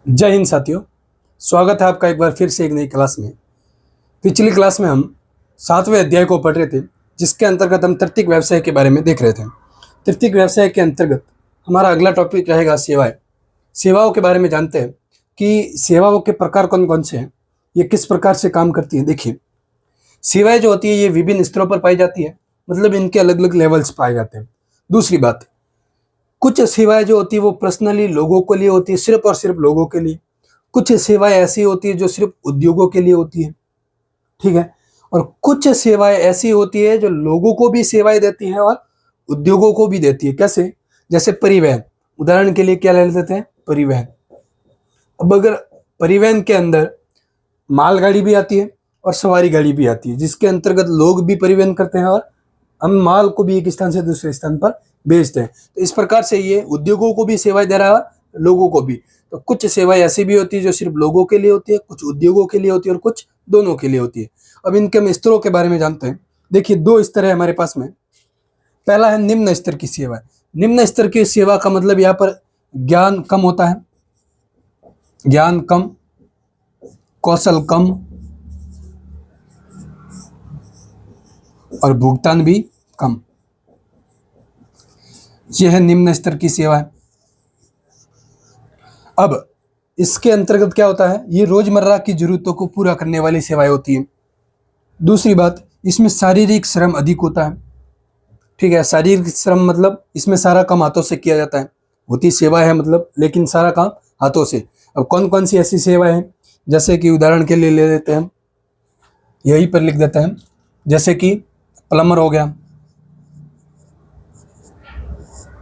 जय हिंद साथियों। स्वागत है आपका एक बार फिर से एक नई क्लास में। पिछली क्लास में हम 7वें अध्याय को पढ़ रहे थे, जिसके अंतर्गत हम तृतीयक व्यवसाय के बारे में देख रहे थे। तृतीयक व्यवसाय के अंतर्गत हमारा अगला टॉपिक रहेगा सेवाएं। सेवाओं के बारे में जानते हैं कि सेवाओं के प्रकार कौन कौन से हैं, ये किस प्रकार से काम करती है। देखिए, सेवाएं जो होती है ये विभिन्न स्तरों पर पाई जाती है, मतलब इनके अलग अलग लेवल्स पाए जाते हैं। दूसरी बात, कुछ सेवाएं जो होती है वो पर्सनली लोगों के लिए होती है, सिर्फ और सिर्फ लोगों के लिए। कुछ सेवाएं ऐसी होती है जो सिर्फ उद्योगों के लिए होती है, ठीक है। और कुछ सेवाएं ऐसी होती है जो लोगों को भी सेवाएं देती है और उद्योगों को भी देती है। कैसे? जैसे परिवहन, उदाहरण के लिए क्या ले लेते हैं, परिवहन। अब अगर परिवहन के अंदर मालगाड़ी भी आती है और सवारी गाड़ी भी आती है, जिसके अंतर्गत लोग भी परिवहन करते हैं और हम माल को भी एक स्थान से दूसरे स्थान पर भेजते हैं। तो इस प्रकार से ये उद्योगों को भी सेवाएं दे रहा है, लोगों को भी। तो कुछ सेवाएं ऐसी भी होती है जो सिर्फ लोगों के लिए होती है, कुछ उद्योगों के लिए होती है और कुछ दोनों के लिए होती है। अब इनके हम स्तरों के बारे में जानते हैं। देखिए, दो स्तर है हमारे पास में। पहला है निम्न स्तर की सेवा। निम्न स्तर की सेवा का मतलब यहाँ पर ज्ञान कम होता है, ज्ञान कम, कौशल कम और भुगतान भी कम। यह है निम्न स्तर की सेवा है। अब इसके अंतर्गत क्या होता है, ये रोजमर्रा की जरूरतों को पूरा करने वाली सेवाएं होती हैं। दूसरी बात, इसमें शारीरिक श्रम अधिक होता है, ठीक है। शारीरिक श्रम मतलब इसमें सारा काम हाथों से किया जाता है, होती सेवा है मतलब, लेकिन सारा काम हाथों से। अब कौन कौन सी ऐसी सेवाएं हैं, जैसे कि उदाहरण के लिए ले लेते हैं, यहीं पर लिख देते हैं, जैसे कि प्लम्बर हो गया,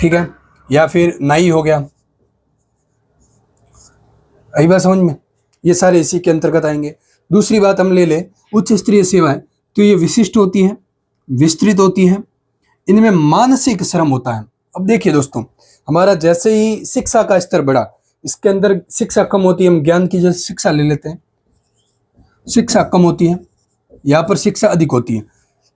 ठीक है, या फिर नाई हो गया। आई बात समझ में? ये सारे इसी के अंतर्गत आएंगे। दूसरी बात हम ले ले उच्च स्तरीय सेवाएं, तो ये विशिष्ट होती हैं, विस्तृत होती हैं, इनमें मानसिक श्रम होता है। अब देखिए दोस्तों, हमारा जैसे ही शिक्षा का स्तर बढ़ा, इसके अंदर शिक्षा कम होती है, हम ज्ञान की जैसे शिक्षा ले लेते हैं, शिक्षा कम होती है, यहाँ पर शिक्षा अधिक होती है।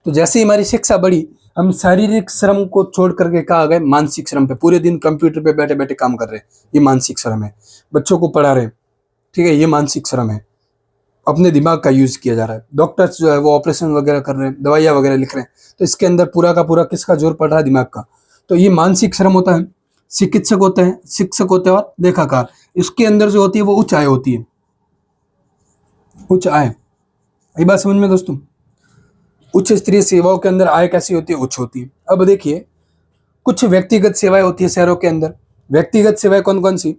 तो जैसे ही हमारी शिक्षा बढ़ी, हम शारीरिक श्रम को छोड़ करके कहा आ गए मानसिक श्रम पे। पूरे दिन कंप्यूटर पे बैठे बैठे काम कर रहे हैं, ये मानसिक श्रम है। बच्चों को पढ़ा रहे हैं, ठीक है, ये मानसिक श्रम है। अपने दिमाग का यूज किया जा रहा है। डॉक्टर्स जो है वो ऑपरेशन वगैरह कर रहे हैं, दवाइयाँ वगैरह लिख रहे हैं, तो इसके अंदर पूरा का पूरा किसका जोर पड़ रहा है, दिमाग का। तो ये मानसिक श्रम होता है। चिकित्सक होते हैं, शिक्षक होते हैं और लेखाकार, इसके अंदर जो होती है वो उच्च आय होती है, उच्च आय। ये बात समझ में दोस्तों? उच्च स्तरीय सेवाओं के अंदर आय कैसी होती है, उच्च होती है। अब देखिए, कुछ व्यक्तिगत सेवाएं होती है शहरों के अंदर। व्यक्तिगत सेवाएं कौन कौन सी?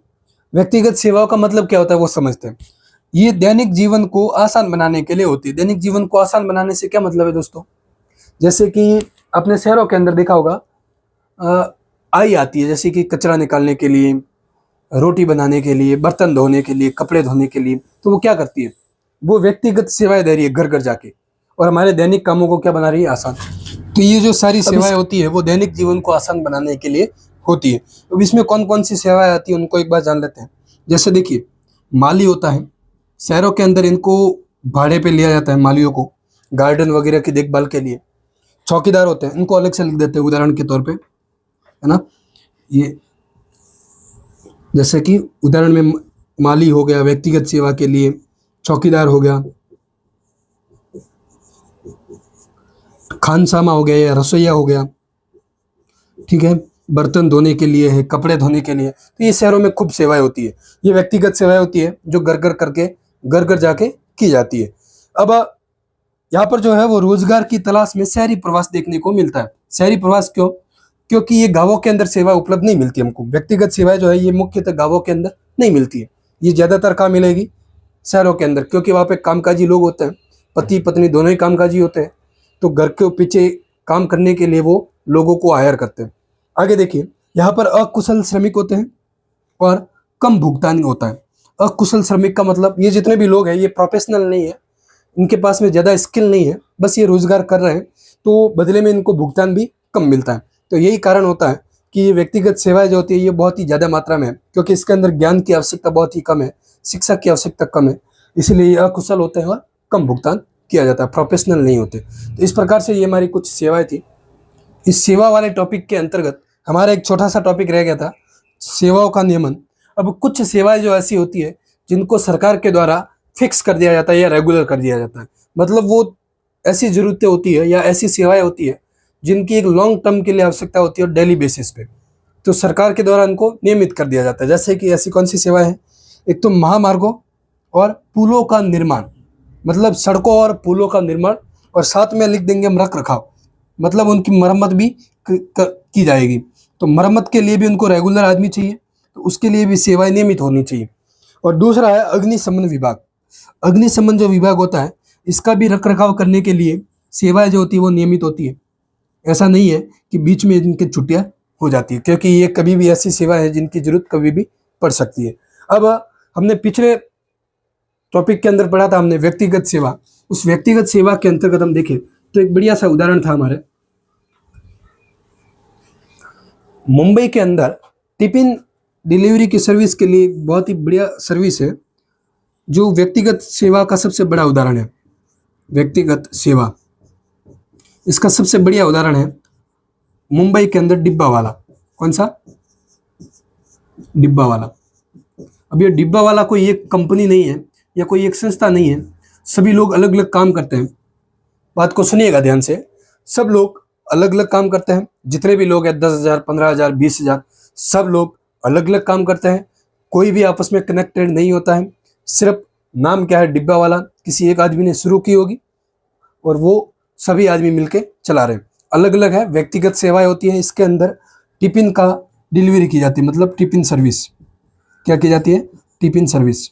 व्यक्तिगत सेवाओं का मतलब क्या होता है वो समझते हैं। ये दैनिक जीवन को आसान बनाने के लिए होती है। दैनिक जीवन को आसान बनाने से क्या मतलब है दोस्तों? जैसे कि अपने शहरों के अंदर देखा होगा, आई आती है, जैसे कि कचरा निकालने के लिए, रोटी बनाने के लिए, बर्तन धोने के लिए, कपड़े धोने के लिए। तो वो क्या करती है, वो व्यक्तिगत सेवाएं दे रही है घर घर जाके, और हमारे दैनिक कामों को क्या बना रही है, आसान। तो ये जो सारी सेवाएं होती है वो दैनिक जीवन को आसान बनाने के लिए होती है। अब इसमें कौन कौन सी सेवाएं आती है उनको एक बार जान लेते हैं। जैसे देखिए, माली होता है, शहरों के अंदर इनको भाड़े पे लिया जाता है, मालियों को गार्डन वगैरह की देखभाल के लिए। चौकीदार होते हैं, इनको अलग से लिख देते हैं उदाहरण के तौर पे, है ना। ये जैसे कि उदाहरण में माली हो गया व्यक्तिगत सेवा के लिए, चौकीदार हो गया, खानसामा हो गया या रसोईया हो गया, ठीक है, बर्तन धोने के लिए है, कपड़े धोने के लिए। तो ये शहरों में खूब सेवाएं होती है। ये व्यक्तिगत सेवाएं होती है जो घर घर करके, घर घर जाके की जाती है। अब यहाँ पर जो है वो रोजगार की तलाश में शहरी प्रवास देखने को मिलता है। शहरी प्रवास क्यों? क्योंकि ये गांवों के अंदर सेवा उपलब्ध नहीं मिलती हमको। व्यक्तिगत सेवाएं जो है ये मुख्यतः गांवों के अंदर नहीं मिलती है। ये ज्यादातर कहाँ मिलेगी, शहरों के अंदर, क्योंकि वहाँ पे कामकाजी लोग होते हैं, पति पत्नी दोनों ही कामकाजी होते हैं। तो घर के पीछे काम करने के लिए वो लोगों को हायर करते हैं। आगे देखिए, यहाँ पर अकुशल श्रमिक होते हैं और कम भुगतान होता है। अकुशल श्रमिक का मतलब ये जितने भी लोग हैं ये प्रोफेशनल नहीं है, इनके पास में ज़्यादा स्किल नहीं है, बस ये रोजगार कर रहे हैं, तो बदले में इनको भुगतान भी कम मिलता है। तो यही कारण होता है कि ये व्यक्तिगत सेवाएं जो होती है ये बहुत ही ज़्यादा मात्रा में है, क्योंकि इसके अंदर ज्ञान की आवश्यकता बहुत ही कम है, शिक्षा की आवश्यकता कम है, इसलिए ये अकुशल होते हैं और कम भुगतान किया जाता है, प्रोफेशनल नहीं होते। तो इस प्रकार से ये हमारी कुछ सेवाएं थी। इस सेवा वाले टॉपिक के अंतर्गत हमारा एक छोटा सा टॉपिक रह गया था, सेवाओं का नियमन। अब कुछ सेवाएं जो ऐसी होती है जिनको सरकार के द्वारा फिक्स कर दिया जाता है या रेगुलर कर दिया जाता है, मतलब वो ऐसी जरूरतें होती है या ऐसी सेवाएं होती है जिनकी एक लॉन्ग टर्म के लिए आवश्यकता होती है और डेली बेसिस पे, तो सरकार के द्वारा इनको नियमित कर दिया जाता है। जैसे कि ऐसी कौन सी सेवाएं हैं? एक तो महामार्गों और पुलों का निर्माण, मतलब सड़कों और पुलों का निर्माण, और साथ में लिख देंगे हम रख रखाव, मतलब उनकी मरम्मत भी की जाएगी। तो मरम्मत के लिए भी उनको रेगुलर आदमी चाहिए, तो उसके लिए भी सेवाएं नियमित होनी चाहिए। और दूसरा है अग्निशमन विभाग। अग्निशमन जो विभाग होता है, इसका भी रख रखाव करने के लिए सेवाएं जो होती है वो नियमित होती है। ऐसा नहीं है कि बीच में इनकी छुट्टियां हो जाती है, क्योंकि ये कभी भी ऐसी सेवा है जिनकी जरूरत कभी भी पड़ सकती है। अब हमने पिछले टॉपिक के अंदर पढ़ा था हमने व्यक्तिगत सेवा। उस व्यक्तिगत सेवा के अंतर्गत हम देखें तो एक बढ़िया सा उदाहरण था हमारे मुंबई के अंदर टिफिन डिलीवरी की सर्विस के लिए बहुत ही बढ़िया सर्विस है, जो व्यक्तिगत सेवा का सबसे बड़ा उदाहरण है। व्यक्तिगत सेवा, इसका सबसे बढ़िया उदाहरण है मुंबई के अंदर डिब्बा वाला। कौन सा? डिब्बा वाला। अब ये डिब्बा वाला कोई एक कंपनी नहीं है या कोई एक संस्था नहीं है, सभी लोग अलग अलग काम करते हैं। बात को सुनिएगा ध्यान से, सब लोग अलग अलग काम करते हैं। जितने भी लोग हैं 10,000, 15,000, 20,000, सब लोग अलग अलग काम करते हैं। कोई भी आपस में कनेक्टेड नहीं होता है। सिर्फ नाम क्या है, डिब्बा वाला, किसी एक आदमी ने शुरू की होगी और वो सभी आदमी मिलके चला रहे हैं। अलग अलग है। व्यक्तिगत सेवाएं होती है, इसके अंदर टिफिन का डिलीवरी की जाती है, मतलब टिफिन सर्विस। क्या की जाती है? Tiffin service.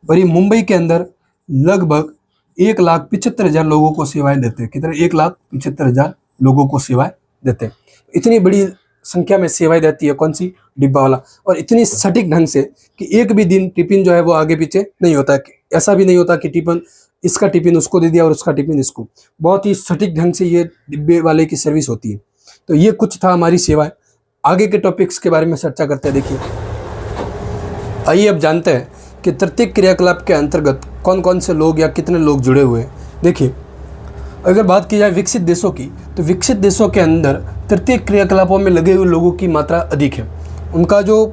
और ये मुंबई के अंदर लगभग 1,75,000 लोगों को सेवाएं देते हैं। कितने? 1,75,000 लोगों को सेवाएं देते हैं। इतनी बड़ी संख्या में सेवाएं देती है कौन सी? डिब्बा वाला। और इतनी सटीक ढंग से कि एक भी दिन टिफिन जो है वो आगे पीछे नहीं होता है। ऐसा भी नहीं होता कि टिफिन इसका टिफिन उसको दे दिया और उसका टिफिन इसको। बहुत ही सटीक ढंग से ये डिब्बे वाले की सर्विस होती है। तो ये कुछ था हमारी सेवाएं। आगे के टॉपिक्स के बारे में चर्चा करते हैं। देखिए, आइए अब जानते हैं कि तृतीयक क्रियाकलाप के अंतर्गत कौन कौन से लोग या कितने लोग जुड़े हुए हैं। देखिए, अगर बात की जाए विकसित देशों की, तो विकसित देशों के अंदर तृतीयक क्रियाकलापों में लगे हुए लोगों की मात्रा अधिक है। उनका जो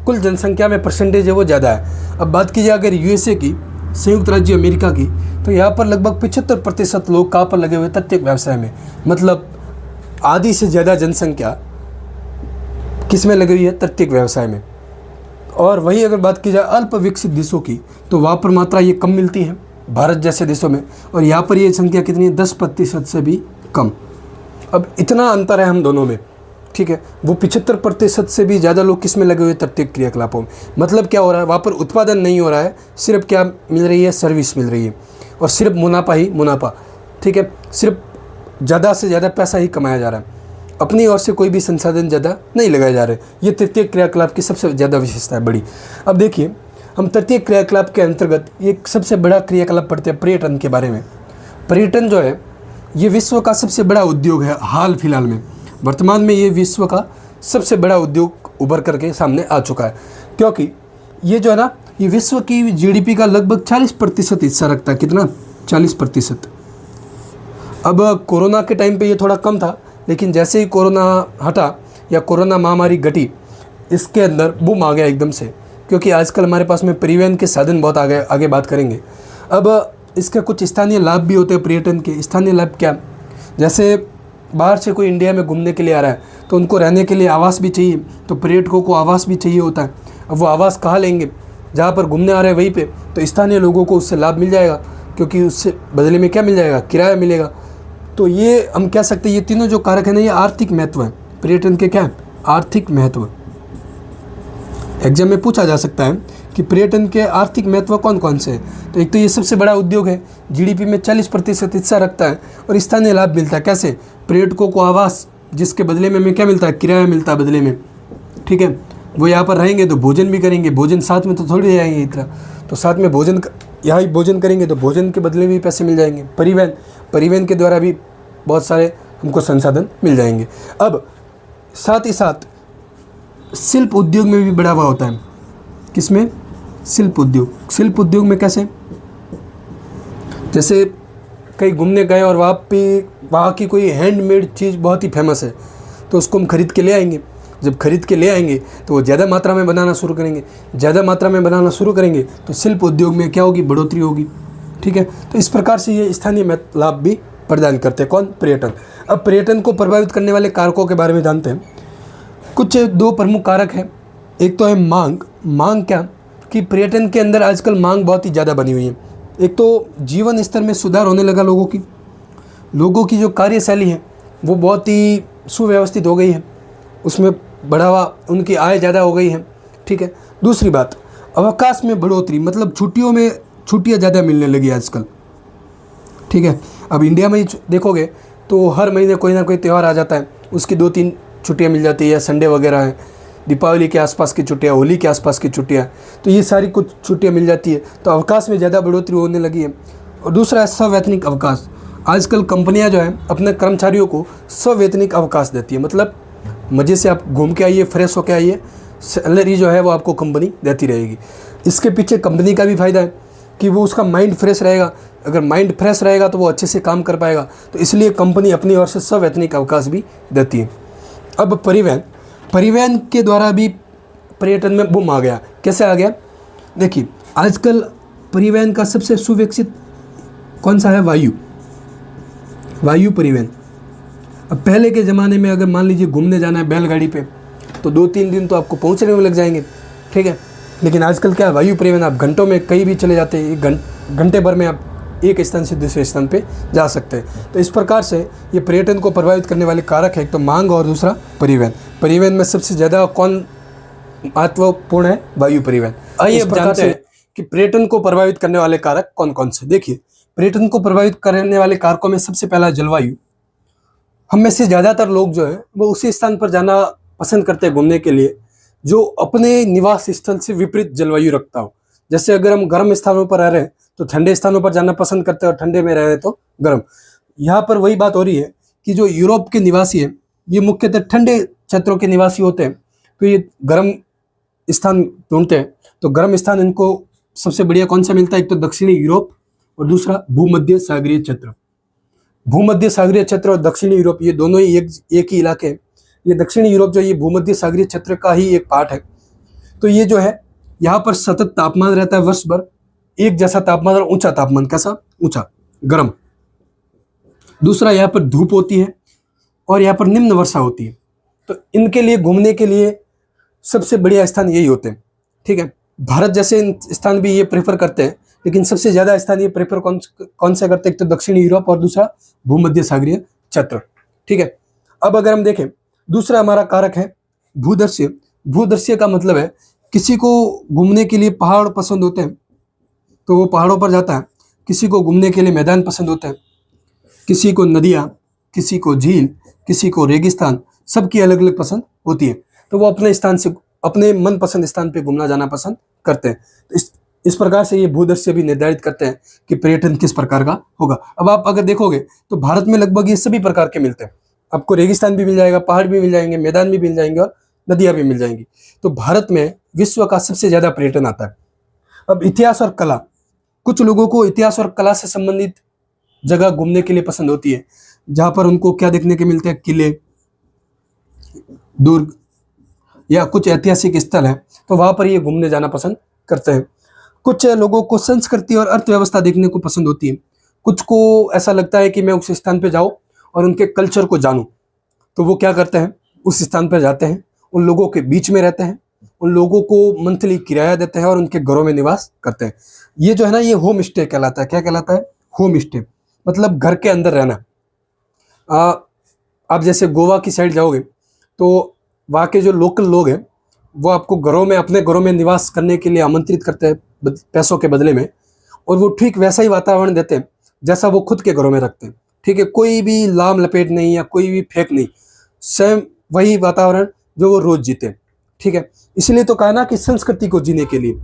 कुल जनसंख्या में परसेंटेज है वो ज़्यादा है। अब बात की जाए अगर यूएसए की, संयुक्त राज्य अमेरिका की, तो यहाँ पर लगभग 75% लोग कहाँ पर लगे हुए? तृतीयक व्यवसाय में। मतलब आधी से ज़्यादा जनसंख्या किस में लगी हुई है? तृतीयक व्यवसाय में। और वही अगर बात की जाए अल्प विकसित देशों की, तो वहाँ पर मात्रा ये कम मिलती है, भारत जैसे देशों में। और यहाँ पर ये संख्या कितनी है? 10% से भी कम। अब इतना अंतर है हम दोनों में, ठीक है। वो 75% से भी ज़्यादा लोग किस में लगे हुए? तृतीयक क्रियाकलापों में। मतलब क्या हो रहा है? वहाँ पर उत्पादन नहीं हो रहा है, सिर्फ क्या मिल रही है? सर्विस मिल रही है। और सिर्फ मुनाफा ही मुनाफा, ठीक है। सिर्फ ज़्यादा से ज़्यादा पैसा ही कमाया जा रहा है, अपनी ओर से कोई भी संसाधन ज़्यादा नहीं लगाए जा रहे। ये तृतीयक क्रियाकलाप की सबसे ज़्यादा विशेषता है, बड़ी। अब देखिए, हम तृतीयक क्रियाकलाप के अंतर्गत एक सबसे बड़ा क्रियाकलाप पढ़ते हैं पर्यटन के बारे में। पर्यटन जो है ये विश्व का सबसे बड़ा उद्योग है। हाल फिलहाल में, वर्तमान में ये विश्व का सबसे बड़ा उद्योग उभर करके सामने आ चुका है, क्योंकि ये जो है ना, ये विश्व की जीडीपी का लगभग 40% हिस्सा रखता है। कितना? 40%। अब कोरोना के टाइम पे ये थोड़ा कम था, लेकिन जैसे ही कोरोना हटा या कोरोना महामारी घटी, इसके अंदर बूम आ गया एकदम से, क्योंकि आजकल हमारे पास में परिवहन के साधन बहुत आ गए। आगे बात करेंगे। अब इसके कुछ स्थानीय लाभ भी होते हैं पर्यटन के। स्थानीय लाभ क्या? जैसे बाहर से कोई इंडिया में घूमने के लिए आ रहा है, तो उनको रहने के लिए आवास भी चाहिए, तो पर्यटकों को आवास भी चाहिए होता है। अब वो आवास कहाँ लेंगे? जहाँ पर घूमने आ रहे हैं वहीं पे, तो स्थानीय लोगों को उससे लाभ मिल जाएगा, क्योंकि उससे बदले में क्या मिल जाएगा? किराया मिलेगा। तो ये हम कह सकते हैं ये तीनों जो कारक है ना, ये आर्थिक महत्व है पर्यटन के। क्या है? आर्थिक महत्व। एग्जाम में पूछा जा सकता है कि पर्यटन के आर्थिक महत्व कौन कौन से हैं। तो एक तो ये सबसे बड़ा उद्योग है, जीडीपी में 40% हिस्सा रखता है, और स्थानीय लाभ मिलता है। कैसे? पर्यटकों को आवास, जिसके बदले में हमें क्या मिलता है? किराया मिलता है बदले में, ठीक है। वो यहाँ पर रहेंगे तो भोजन भी करेंगे, भोजन साथ में तो थोड़ी ले आएंगे इतना, तो साथ में भोजन यहाँ ही भोजन करेंगे तो भोजन के बदले में भी पैसे मिल जाएंगे। परिवहन के द्वारा भी बहुत सारे हमको संसाधन मिल जाएंगे। अब साथ ही साथ शिल्प उद्योग में भी बढ़ावा होता है। किसमें? शिल्प उद्योग। शिल्प उद्योग में कैसे? जैसे कहीं घूमने गए और वहाँ की कोई हैंडमेड चीज़ बहुत ही फेमस है, तो उसको हम खरीद के ले आएंगे। जब खरीद के ले आएंगे तो वो ज़्यादा मात्रा में बनाना शुरू करेंगे, ज़्यादा मात्रा में बनाना शुरू करेंगे तो शिल्प उद्योग में क्या होगी, बढ़ोतरी होगी। ठीक है, तो इस प्रकार से ये स्थानीय लाभ भी प्रदान करते हैं। कौन? पर्यटन। अब पर्यटन को प्रभावित करने वाले कारकों के बारे में जानते हैं। कुछ दो प्रमुख कारक हैं। एक तो है मांग। मांग क्या कि पर्यटन के अंदर आजकल मांग बहुत ही ज़्यादा बनी हुई है। एक तो जीवन स्तर में सुधार होने लगा, लोगों की जो कार्यशैली है वो बहुत ही सुव्यवस्थित हो गई है, उसमें बढ़ावा, उनकी आय ज़्यादा हो गई है। ठीक है, दूसरी बात, अवकाश में बढ़ोतरी, मतलब छुट्टियाँ ज़्यादा मिलने लगी आजकल। ठीक है, अब इंडिया में ही देखोगे तो हर महीने कोई ना कोई त्यौहार आ जाता है, उसकी 2-3 छुट्टियाँ मिल जाती है, या संडे वगैरह है, दीपावली के आसपास की छुट्टियाँ, होली के आसपास की छुट्टियाँ, तो ये सारी कुछ छुट्टियाँ मिल जाती है, तो अवकाश में ज़्यादा बढ़ोतरी होने लगी है। और दूसरा है सवैतनिक अवकाश। आजकल कंपनियां जो है अपने कर्मचारियों को सवैतनिक अवकाश देती है, मतलब मज़े से आप घूम के आइए, फ्रेश होके आइए, सैलरी जो है वो आपको कंपनी देती रहेगी। इसके पीछे कंपनी का भी फायदा है कि वो उसका माइंड फ्रेश रहेगा। अगर माइंड फ्रेश रहेगा तो वो अच्छे से काम कर पाएगा, तो इसलिए कंपनी अपनी ओर से सवैतनिक अवकाश भी देती है। अब परिवहन के द्वारा भी पर्यटन में बूम आ गया। कैसे आ गया? देखिए, आजकल परिवहन का सबसे सुविकसित कौन सा है? वायु परिवहन। अब पहले के ज़माने में अगर मान लीजिए घूमने जाना है बैलगाड़ी पे तो 2-3 दिन तो आपको पहुंचने में लग जाएंगे। ठीक है, लेकिन आजकल क्या है, वायु परिवहन, आप घंटों में कहीं भी चले जाते हैं, 1 घंटे भर में आप एक स्थान से दूसरे स्थान पे जा सकते हैं। तो इस प्रकार से ये पर्यटन को प्रभावित करने वाले कारक है, एक तो मांग और दूसरा परिवहन। परिवहन में सबसे ज़्यादा कौन महत्वपूर्ण है? वायु परिवहन। आइए अब जानते हैं कि पर्यटन को प्रभावित करने वाले कारक कौन कौन से। देखिए, पर्यटन को प्रभावित करने वाले कारकों में सबसे पहला जलवायु। हम में से ज़्यादातर लोग जो है वो उसी स्थान पर जाना पसंद करते हैं घूमने के लिए जो अपने निवास स्थल से विपरीत जलवायु रखता हो। जैसे अगर हम गर्म स्थानों पर रह रहे हैं तो ठंडे स्थानों पर जाना पसंद करते हैं, और ठंडे में रह रहे हैं तो गर्म। यहाँ पर वही बात हो रही है कि जो यूरोप के निवासी हैं ये मुख्यतः ठंडे क्षेत्रों के निवासी होते हैं, तो ये गर्म स्थान ढूंढते हैं। तो गर्म स्थान इनको सबसे बढ़िया कौन सा मिलता है? एक तो दक्षिणी यूरोप और दूसरा भूमध्य सागरीय क्षेत्र। भूमध्य सागरीय क्षेत्र और दक्षिणी यूरोप ये दोनों ही एक ही इलाके हैं। ये दक्षिणी यूरोप जो ये भूमध्य सागरीय क्षेत्र का ही एक पार्ट है। तो ये जो है यहाँ पर सतत तापमान रहता है वर्ष भर, एक जैसा तापमान, और ऊंचा तापमान। कैसा? ऊंचा, गर्म। दूसरा, यहाँ पर धूप होती है और यहाँ पर निम्न वर्षा होती है। तो इनके लिए घूमने के लिए सबसे बढ़िया स्थान यही होते हैं। ठीक है, भारत जैसे स्थान भी ये प्रेफर करते हैं, लेकिन सबसे ज़्यादा स्थान ये प्रेफर कौन से करते हैं? एक तो दक्षिणी यूरोप और दूसरा भूमध्य सागरीय क्षेत्र। ठीक है, अब अगर हम देखें, दूसरा हमारा कारक है भूदृश्य। भूदृश्य का मतलब है किसी को घूमने के लिए पहाड़ पसंद होते हैं तो वो पहाड़ों पर जाता है, किसी को घूमने के लिए मैदान पसंद होते हैं, किसी को नदियाँ, किसी को झील, किसी को रेगिस्तान, सबकी अलग अलग पसंद होती है। तो वो अपने स्थान से, अपने मनपसंद स्थान पे घूमना जाना पसंद करते हैं। तो इस प्रकार से ये भूदृश्य भी निर्धारित करते हैं कि पर्यटन किस प्रकार का होगा। अब आप अगर देखोगे तो भारत में लगभग ये सभी प्रकार के मिलते हैं। आपको रेगिस्तान भी मिल जाएगा, पहाड़ भी मिल जाएंगे, मैदान भी मिल जाएंगे और नदियाँ भी मिल जाएंगी। तो भारत में विश्व का सबसे ज़्यादा पर्यटन आता है। अब इतिहास और कला, कुछ लोगों को इतिहास और कला से संबंधित जगह घूमने के लिए पसंद होती है, जहाँ पर उनको क्या देखने के मिलते हैं? किले, दुर्ग या कुछ ऐतिहासिक स्थल है, तो वहाँ पर ये घूमने जाना पसंद करते हैं। कुछ लोगों को संस्कृति और अर्थव्यवस्था देखने को पसंद होती है। कुछ को ऐसा लगता है कि मैं उस स्थान पर जाऊँ और उनके कल्चर को जानूँ, तो वो क्या करते हैं? उस स्थान पर जाते हैं, उन लोगों के बीच में रहते हैं, उन लोगों को मंथली किराया देते हैं और उनके घरों में निवास करते हैं। ये जो है ना, ये होम स्टे कहलाता है। क्या कहलाता है? होम स्टे, मतलब घर के अंदर रहना। आप जैसे गोवा की साइड जाओगे तो वहाँ के जो लोकल लोग हैं वो आपको घरों में, अपने घरों में निवास करने के लिए आमंत्रित करते हैं पैसों के बदले में, और वो ठीक वैसा ही वातावरण देते हैं जैसा वो खुद के घरों में रखते हैं। ठीक है, कोई भी लाम लपेट नहीं या कोई भी फेक नहीं, सेम वही वातावरण जो वो रोज जीते हैं। ठीक है, इसलिए तो कहा ना कि संस्कृति को जीने के लिए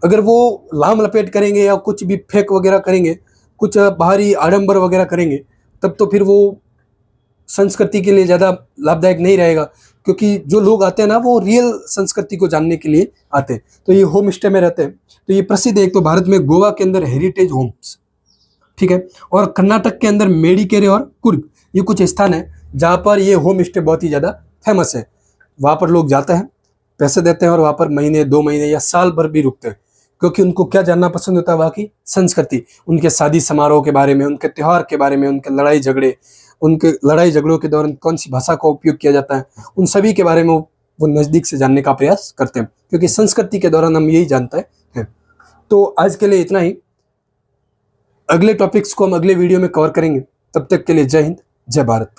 अगर वो लाम लपेट करेंगे या कुछ भी फेक वगैरह करेंगे, कुछ बाहरी आडंबर वगैरह करेंगे, तब तो फिर वो संस्कृति के लिए ज़्यादा लाभदायक नहीं रहेगा, क्योंकि जो लोग आते हैं ना वो रियल संस्कृति को जानने के लिए आते हैं। तो ये होम स्टे में रहते हैं। तो ये प्रसिद्ध है एक तो भारत में गोवा के अंदर हेरिटेज होम्स, ठीक है, और कर्नाटक के अंदर मेडिकेरे और कुर्ग, ये कुछ स्थान है जहाँ पर ये होम स्टे बहुत ही ज़्यादा फेमस है। वहाँ पर लोग जाते हैं, पैसे देते हैं और वहाँ पर महीने 2 महीने या साल भर भी रुकते हैं, क्योंकि उनको क्या जानना पसंद होता है, वहाँ की संस्कृति, उनके शादी समारोह के बारे में, उनके त्योहार के बारे में, उनके लड़ाई झगड़े, उनके लड़ाई झगड़ों के दौरान कौन सी भाषा का उपयोग किया जाता है, उन सभी के बारे में वो नज़दीक से जानने का प्रयास करते हैं, क्योंकि संस्कृति के दौरान हम यही जानते हैं। तो आज के लिए इतना ही, अगले टॉपिक्स को हम अगले वीडियो में कवर करेंगे। तब तक के लिए जय हिंद, जय भारत।